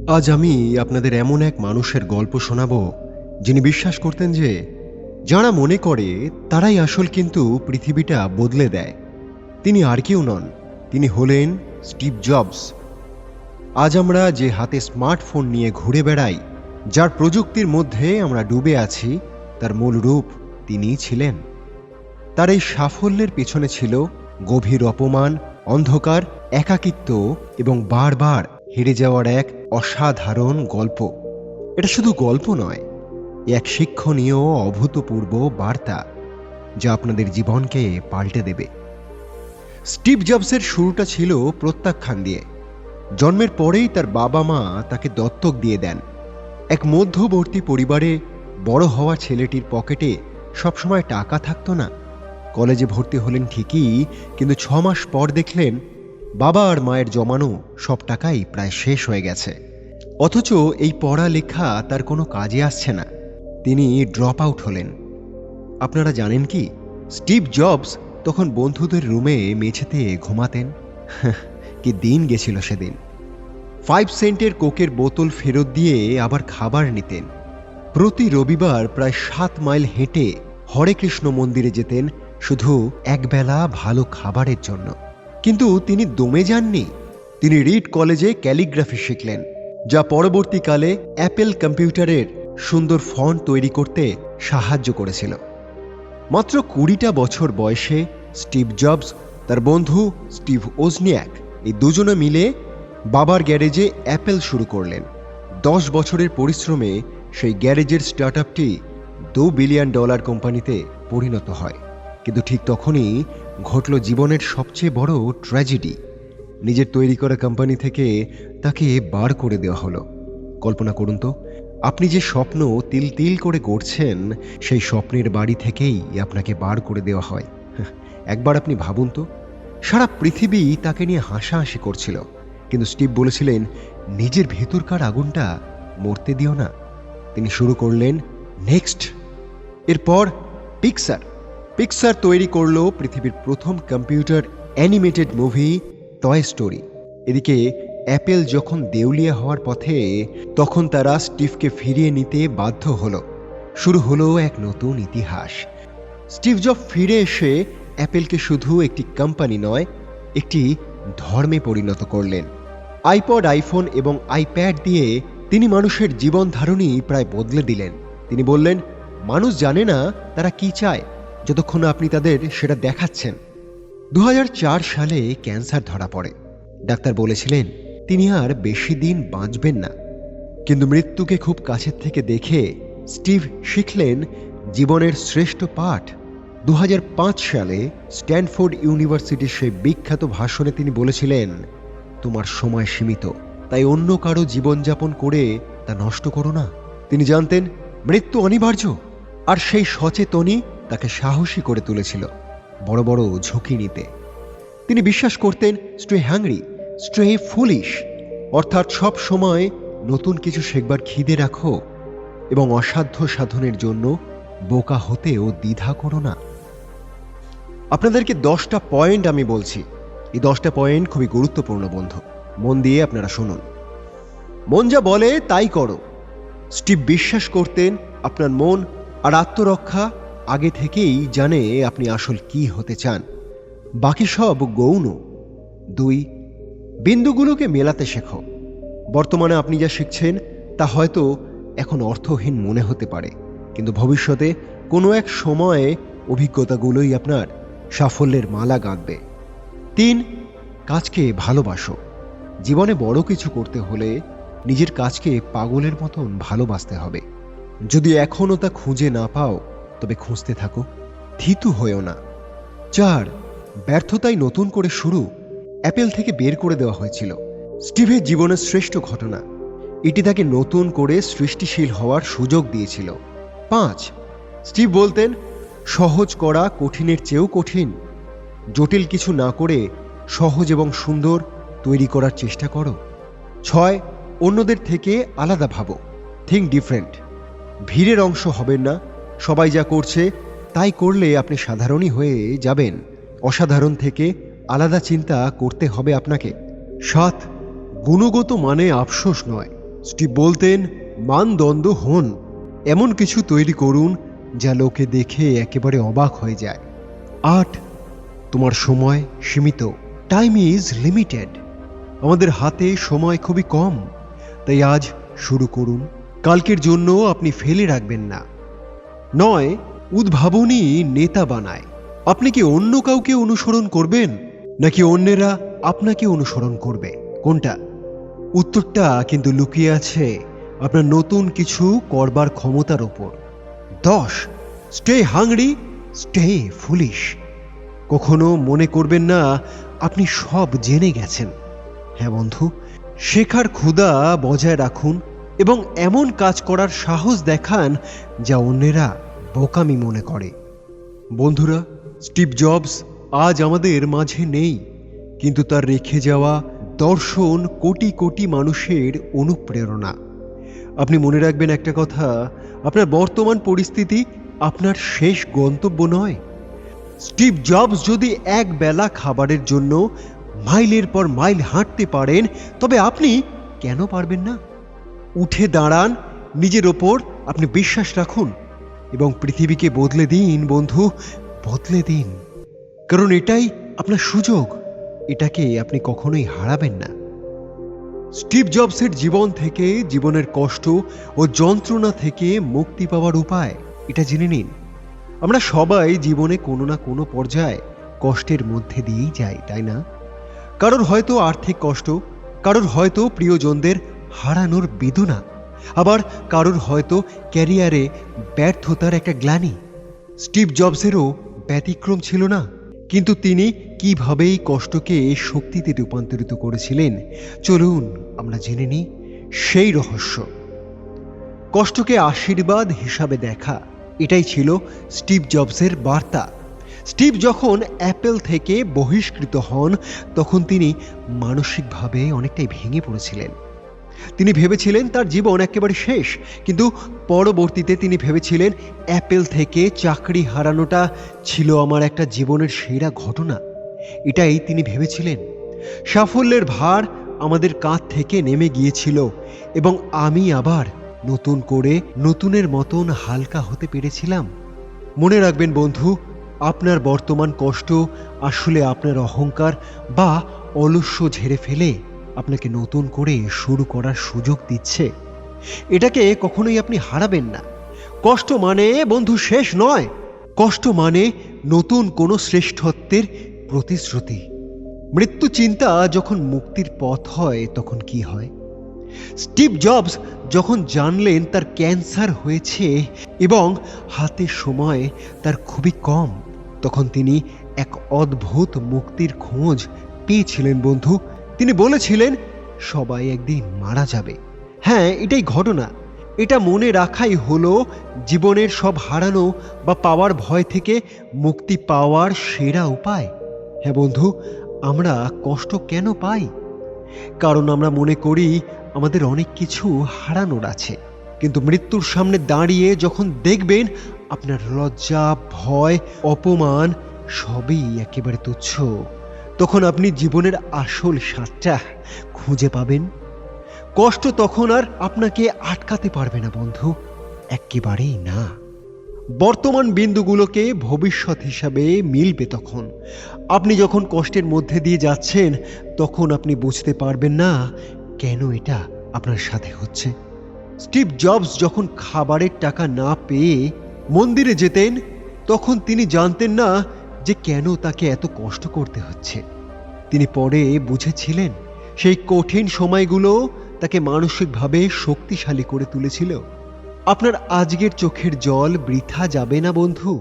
আজ আমি আপনাদের এমন এক মানুষের গল্প শোনাব যিনি বিশ্বাস করতেন যে যারা মনে করে তারাই আসল, কিন্তু পৃথিবীটা বদলে দেয়। তিনি আর কেউ নন, তিনি হলেন স্টিভ জবস। আজ আমরা যে হাতে স্মার্টফোন নিয়ে ঘুরে বেড়াই, যার প্রযুক্তির মধ্যে আমরা ডুবে আছি, তার মূল রূপ তিনিই ছিলেন। তার এই সাফল্যের পেছনে ছিল গভীর অপমান, অন্ধকার, একাকিত্ব এবং বারবার হেরে যাওয়ার এক অসাধারণ গল্প। এটা শুধু গল্প নয়, এক শিক্ষণীয় অভূতপূর্ব বার্তা যা আপনাদের জীবনকে পাল্টে দেবে। স্টিভ জবসের শুরুটা ছিল প্রত্যাখ্যান দিয়ে। জন্মের পরেই তার বাবা মা তাকে দত্তক দিয়ে দেন। এক মধ্যবর্তী পরিবারে বড় হওয়া ছেলেটির পকেটে সবসময় টাকা থাকতো না। কলেজে ভর্তি হলেন ঠিকই, কিন্তু 6 মাস পর দেখলেন বাবা আর মায়ের জমানো সব টাকাই প্রায় শেষ হয়ে গেছে। অথচ এই পড়ালেখা তার কোনো কাজে আসছে না। তিনি ড্রপ আউট হলেন। আপনারা জানেন কি, স্টিভ জবস তখন বন্ধুদের রুমে মেঝেতে ঘুমাতেন। কি দিন গেছিল সেদিন। 5 সেন্টের কোকের বোতল ফেরত দিয়ে আবার খাবার নিতেন। প্রতি রবিবার প্রায় 7 মাইল হেঁটে হরে কৃষ্ণ মন্দিরে যেতেন শুধু একবেলা ভালো খাবারের জন্য। কিন্তু তিনি দমে যাননি। তিনি রিড কলেজে ক্যালিগ্রাফি শিখলেন, যা পরবর্তীকালে অ্যাপেল কম্পিউটারের সুন্দর ফন্ট তৈরি করতে সাহায্য করেছিল। মাত্র 20টা বছর বয়সে স্টিভ জবস, তার বন্ধু স্টিভ ওজনিয়াক, এই দুজনে মিলে বাবার গ্যারেজে অ্যাপেল শুরু করলেন। 10 বছরের পরিশ্রমে সেই গ্যারেজের স্টার্টআপটি $2 বিলিয়ন কোম্পানিতে পরিণত হয়। কিন্তু ঠিক তখনই ঘটল জীবনের সবচেয়ে বড় ট্র্যাজেডি। নিজের তৈরি করা কোম্পানি থেকে তাকে বার করে দেওয়া হলো। কল্পনা করুন তো, আপনি যে স্বপ্ন তিল তিল করে গড়ছেন, সেই স্বপ্নের বাড়ি থেকেই আপনাকে বার করে দেওয়া হয়। একবার আপনি ভাবুন তো, সারা পৃথিবী তাকে নিয়ে হাসাহাসি করছিল, কিন্তু স্টিভ বলেছিলেন, নিজের ভেতরকার আগুনটা মরতে দিও না। তিনি শুরু করলেন নেক্সট। এরপর পিক্সার তৈরি করল পৃথিবীর প্রথম computer animated movie toy story. এদিকে অ্যাপেল যখন দেউলিয়া হওয়ার পথে, তখন তারা স্টিভকে ফিরিয়ে নিতে বাধ্য হলো। শুরু হলো এক নতুন ইতিহাস। স্টিভ জব ফিরে এসে অ্যাপেলকে শুধু একটি কোম্পানি নয়, একটি ধর্মে পরিণত করলেন। আইপড, আইফোন এবং আইপ্যাড দিয়ে তিনি মানুষের জীবন ধারণই প্রায় বদলে দিলেন। তিনি বললেন, মানুষ জানে না তারা কি চায়, যতক্ষণ আপনি তাদের সেটা দেখাচ্ছেন। 2004 সালে ক্যান্সার ধরা পড়ে। ডাক্তার বলেছিলেন তিনি আর বেশি দিন বাঁচবেন না। কিন্তু মৃত্যুকে খুব কাছের থেকে দেখে স্টিভ শিখলেন জীবনের শ্রেষ্ঠ পাঠ। 2005 সালে স্ট্যানফোর্ড ইউনিভার্সিটির সেই বিখ্যাত ভাষণে তিনি বলেছিলেন, তোমার সময় সীমিত, তাই অন্য কারো জীবনযাপন করে তা নষ্ট করো না। তিনি জানতেন মৃত্যু অনিবার্য, আর সেই সচেতনই তাকে সাহসী করে তুলেছিল বড় বড় ঝুঁকি নিতে। তিনি বিশ্বাস করতেন স্টে হাংরি, স্টে ফুলিশ, অর্থাৎ সব সময় নতুন কিছু শেখবার খিদে রাখো এবং অসাধ্য সাধনের জন্য বোকা হতেও দ্বিধা করো না। আপনাদেরকে 10টা পয়েন্ট আমি বলছি। এই 10টা পয়েন্ট খুবই গুরুত্বপূর্ণ বন্ধু, মন দিয়ে আপনারা শুনুন। মন যা বলে তাই করো। স্টিভ বিশ্বাস করতেন আপনার মন আর আত্মরক্ষা আগে থেকেই জানে আপনি আসল কি হতে চান, বাকি সব গৌণ। 2, বিন্দুগুলোকে মেলাতে শেখো। বর্তমানে আপনি যা শিখছেন তা হয়তো এখন অর্থহীন মনে হতে পারে, কিন্তু ভবিষ্যতে কোনো এক সময়ে অভিজ্ঞতাগুলোই আপনার সাফল্যের মালা গাঁথবে। 3, কাজকে ভালোবাসো। জীবনে বড় কিছু করতে হলে নিজের কাজকে পাগলের মতন ভালোবাসতে হবে। যদি এখনও তা খুঁজে না পাও, তবে খুঁজতে থাকো, থিতু হয়েও না। 4, ব্যর্থতাই নতুন করে শুরু। অ্যাপেল থেকে বের করে দেওয়া হয়েছিল স্টিভের জীবনের শ্রেষ্ঠ ঘটনা। এটি তাকে নতুন করে সৃষ্টিশীল হওয়ার সুযোগ দিয়েছিল। 5, স্টিভ বলতেন সহজ করা কঠিনের চেয়েও কঠিন। জটিল কিছু না করে সহজ এবং সুন্দর তৈরি করার চেষ্টা করো। 6, অন্যদের থেকে আলাদা ভাবো, থিঙ্ক ডিফারেন্ট। ভিড়ের অংশ হবেন না। সবাই যা করছে তাই করলে আপনি সাধারণই হয়ে যাবেন। অসাধারণ থেকে আলাদা চিন্তা করতে হবে আপনাকে। 7, গুণগত মানে আফসোস নয়, স্টিভ বলতেন, মানদণ্ড হন, এমন কিছু তৈরি করুন যা লোকে দেখে একেবারে অবাক হয়ে যায়। 8. তোমার সময় সীমিত, টাইম ইজ লিমিটেড। আমাদের হাতে সময় খুবই কম, তাই আজ শুরু করুন, কালকের জন্য আপনি ফেলে রাখবেন না। 9. উদ্ভাবনী নেতা বানায়। আপনি কি অন্য কাউকে অনুসরণ করবেন, নাকি অন্যেরা আপনাকে অনুসরণ করবে? কোনটা? উত্তরটা কিন্তু লুকিয়ে আছে আপনার নতুন কিছু করবার ক্ষমতার ওপর। 10. Stay hungry, stay foolish. কখনো মনে করবেন না আপনি সব জেনে গেছেন। হ্যাঁ বন্ধু, শেখার ক্ষুধা বজায় রাখুন এবং এমন কাজ করার সাহস দেখান যা অন্যেরা বোকামি মনে করে। বন্ধুরা, স্টিভ জবস আজ আমাদের মাঝে নেই, কিন্তু তার রেখে যাওয়া দর্শন কোটি কোটি মানুষের অনুপ্রেরণা। আপনি মনে রাখবেন একটা কথা, আপনার বর্তমান পরিস্থিতি আপনার শেষ গন্তব্য নয়। স্টিভ জবস যদি এক বেলা খাবারের জন্য মাইলের পর মাইল হাঁটতে পারেন, তবে আপনি কেন পারবেন না? উঠে দাঁড়ান, নিজের ওপর আপনি বিশ্বাস রাখুন এবং পৃথিবীকে বদলে দিন বন্ধু, বদলে দিন। কারণ এটাই আপনার সুযোগ, এটাকে আপনি কখনোই হারাবেন না। স্টিভ জবসের জীবন থেকে, জীবনের কষ্ট ও যন্ত্রণা থেকে মুক্তি পাওয়ার উপায় এটা জেনে নিন। আমরা সবাই জীবনে কোনো না কোনো পর্যায়ে কষ্টের মধ্যে দিয়েই যাই, তাই না? কারোর হয়তো আর্থিক কষ্ট, কারোর হয়তো প্রিয়জনদের হারানোর বেদনা, আবার কারোর হয়তো ক্যারিয়ারে ব্যর্থতার একটা গ্লানি। স্টিভ জবসেরও ব্যতিক্রম ছিল না, কিন্তু তিনি কিভাবে এই কষ্টকে শক্তিতে রূপান্তরিত করেছিলেন, চলুন আমরা জেনে নিই সেই রহস্য। কষ্টকে আশীর্বাদ হিসাবে দেখা, এটাই ছিল স্টিভ জবসের বার্তা। স্টিভ যখন অ্যাপেল থেকে বহিষ্কৃত হন, তখন তিনি মানসিকভাবে অনেকটাই ভেঙে পড়েছিলেন। তিনি ভেবেছিলেন তার জীবন একেবারে শেষ, কিন্তু পরবর্তীতে তিনি ভেবেছিলেন অ্যাপেল থেকে চাকরি হারানোটা ছিল আমার একটা জীবনের সেরা ঘটনা। এটাই তিনি ভেবেছিলেন। সাফল্যের ভার আমাদের কাঁধ থেকে নেমে গিয়েছিল এবং আমি আবার নতুন করে নতুনের মতন হালকা হতে পেরেছিলাম। মনে রাখবেন বন্ধু, আপনার বর্তমান কষ্ট আসলে আপনার অহংকার বা অলস্য ঝেড়ে ফেলে আপনাকে নতুন করে শুরু করার সুযোগ দিচ্ছে। এটাকে কখনোই আপনি হারাবেন না। কষ্ট মানে বন্ধু শেষ নয়, কষ্ট মানে নতুন কোনো শ্রেষ্ঠত্বের প্রতিশ্রুতি। মৃত্যু চিন্তা যখন মুক্তির পথ হয়, তখন কি হয়? স্টিভ জবস যখন জানলেন তার ক্যান্সার হয়েছে এবং হাতে সময় তার খুবই কম, তখন তিনি এক অদ্ভুত মুক্তির খোঁজ পেয়েছিলেন বন্ধু। তিনি বলেছিলেন, সবাই একদিন মারা যাবে। হ্যাঁ, এটাই ঘটনা। এটা মনে রাখাই হলো জীবনের সব হারানো বা পাওয়ার ভয় থেকে মুক্তি পাওয়ার সেরা উপায়। হ্যাঁ বন্ধু, আমরা কষ্ট কেন পাই? কারণ আমরা মনে করি আমাদের অনেক কিছু হারানোর আছে। কিন্তু মৃত্যুর সামনে দাঁড়িয়ে যখন দেখবেন আপনার লজ্জা, ভয়, অপমান সবই একেবারে তুচ্ছ, তখন আপনি জীবনের আসল স্বাদটা খুঁজে পাবেন। কষ্ট তখন আর আপনাকে আটকাতে পারবে না বন্ধু, একেবারেই না। বর্তমান বিন্দুগুলোকে ভবিষ্যৎ হিসাবে মিলবে তখন। আপনি যখন কষ্টের মধ্যে দিয়ে যাচ্ছেন, তখন আপনি বুঝতে পারবেন না কেন এটা আপনার সাথে হচ্ছে। স্টিভ জবস যখন খাবারের টাকা না পেয়ে মন্দিরে যেতেন, তখন তিনি জানতেন না যে কেন তাকে এত কষ্ট করতে হচ্ছে। তিনি পরে বুঝেছিলেন সেই কঠিন সময়গুলো তাকে মানসিকভাবে শক্তিশালী করে তুলেছিল। আপনার আজকের চোখের জল বৃথা যাবে না বন্ধু।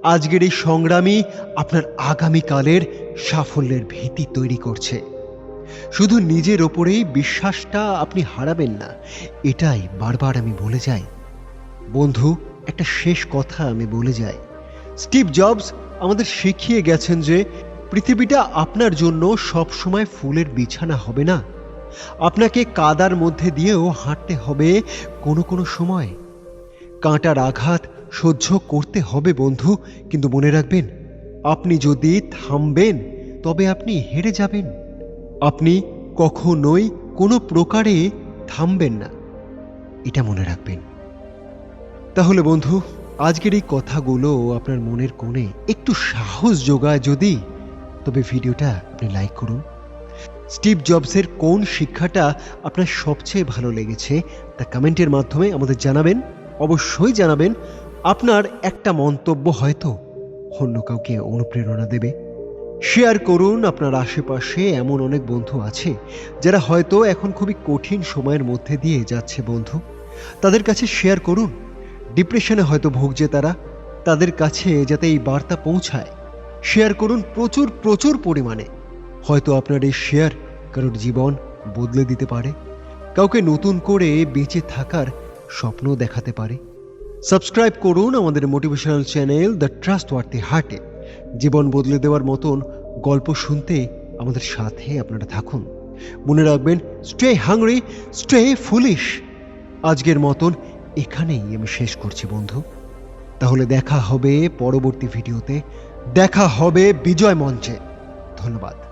আজকের এই সংগ্রামই আপনার আগামীকালের সাফল্যের ভিত্তি তৈরি করছে। শুধু নিজের ওপরেই বিশ্বাসটা আপনি হারাবেন না, এটাই বারবার আমি বলে যাই। বন্ধু, একটা শেষ কথা আমি বলে যাই। স্টিভ জবস আমাদের শিখিয়ে গেছেন যে পৃথিবীটা আপনার জন্য সবসময় ফুলের বিছানা হবে না। আপনাকে কাদার মধ্যে দিয়েও হাঁটতে হবে কোনো কোনো সময়। কাঁটার আঘাত সহ্য করতে হবে বন্ধু, কিন্তু মনে রাখবেন, আপনি যদি থামবেন তবে আপনি হেরে যাবেন। আপনি কখনোই কোনো প্রকারে থামবেন না, এটা মনে রাখবেন। তাহলে বন্ধু, আজকের এই কথাগুলো আপনার মনের কোণে একটু সাহস যোগায় যদি, তবে ভিডিওটা আপনি লাইক করুন। স্টিভ জবসের কোন শিক্ষাটা আপনার সবচেয়ে ভালো লেগেছে তা কমেন্টের মাধ্যমে আমাদের জানাবেন। অবশ্যই জানাবেন। আপনার একটা মন্তব্য হয়তো অন্য কাউকে অনুপ্রেরণা দেবে। শেয়ার করুন। আপনার আশেপাশে এমন অনেক বন্ধু আছে যারা হয়তো এখন খুবই কঠিন সময়ের মধ্যে দিয়ে যাচ্ছে বন্ধু, তাদের কাছে শেয়ার করুন। ডিপ্রেশনে হয়তো ভুগছে তারা, তাদের কাছে যাতে এই বার্তা পৌঁছায়। শেয়ার করুন প্রচুর প্রচুর পরিমাণে। হয়তো আপনার এই শেয়ার কারোর জীবন বদলে দিতে পারে, কাউকে নতুন করে বেঁচে থাকার স্বপ্ন দেখাতে পারে। সাবস্ক্রাইব করুন আমাদের মোটিভেশনাল চ্যানেল দ্য ট্রাস্টওয়ার্থি হার্টে। জীবন বদলে দেওয়ার মতন গল্প শুনতে আমাদের সাথে আপনারা থাকুন। মনে রাখবেন, স্টে হাংরি, স্টে ফুলিশ। আজকের মতন এখানেই আমি শেষ করছি বন্ধু। তাহলে দেখা হবে পরবর্তী ভিডিওতে, দেখা হবে বিজয় মঞ্চে। ধন্যবাদ।